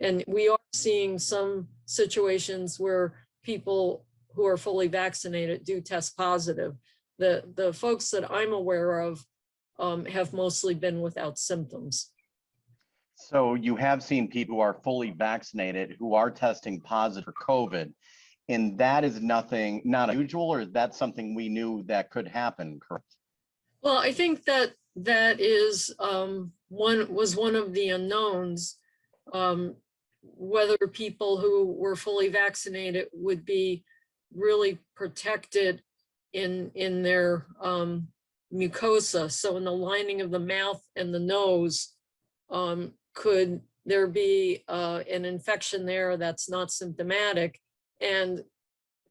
And we are seeing some situations where people who are fully vaccinated do test positive. The folks that I'm aware of have mostly been without symptoms. So you have seen people who are fully vaccinated who are testing positive for COVID, and that is not unusual, or is that something we knew that could happen, correct? Well, I think that is one of the unknowns, whether people who were fully vaccinated would be really protected in their mucosa. So in the lining of the mouth and the nose, could there be an infection there that's not symptomatic? And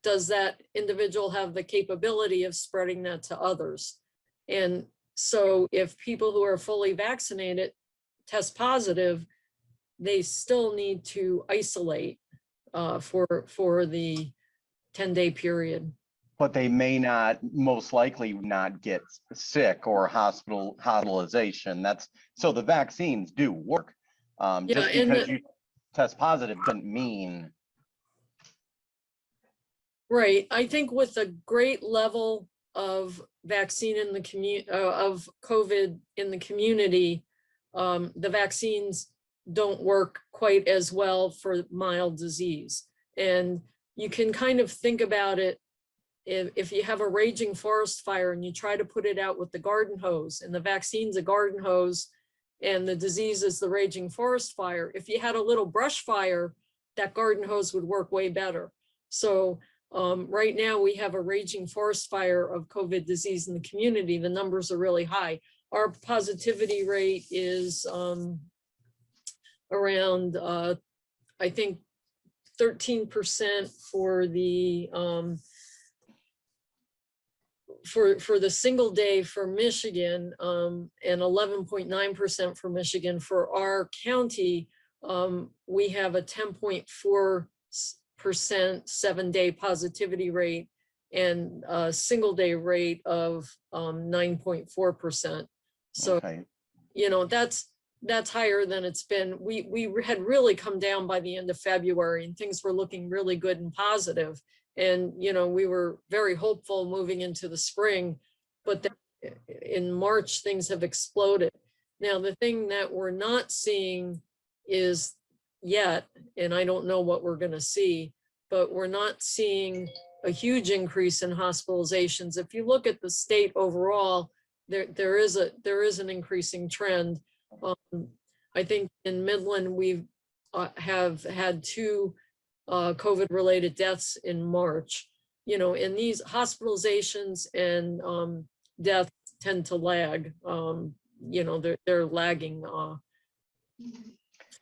does that individual have the capability of spreading that to others? And so if people who are fully vaccinated test positive, they still need to isolate for the 10-day period. But they may not, most likely not get sick or hospitalization. So the vaccines do work. Just because you test positive doesn't mean. Right. I think with a great level of vaccine in the community, of COVID in the community, the vaccines don't work quite as well for mild disease. And you can kind of think about it, if you have a raging forest fire and you try to put it out with the garden hose, and the vaccine's a garden hose and the disease is the raging forest fire, if you had a little brush fire, that garden hose would work way better. So right now we have a raging forest fire of COVID disease in the community. The numbers are really high. Our positivity rate is around, I think, 13% for the for the single day for Michigan, and 11.9% for Michigan. For our county, we have a 10.4% 7-day positivity rate and a single day rate of 9.4%. So, Okay. you know, that's higher than it's been. We had really come down by the end of February, and things were looking really good and positive. And, you know, we were very hopeful moving into the spring, but then in March, things have exploded. Now, the thing that we're not seeing is yet, and I don't know what we're going to see, but we're not seeing a huge increase in hospitalizations. If you look at the state overall, there is an increasing trend. I think in Midland, we have had 2 COVID-related deaths in March. You know, and these hospitalizations and deaths tend to lag. You know, they're lagging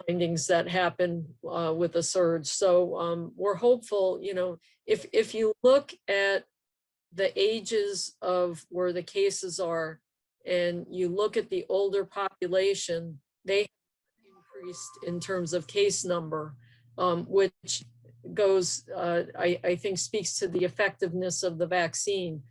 findings that happen with a surge. So we're hopeful. You know, if you look at the ages of where the cases are, and you look at the older population, they have increased in terms of case number, which goes, I think, speaks to the effectiveness of the vaccine.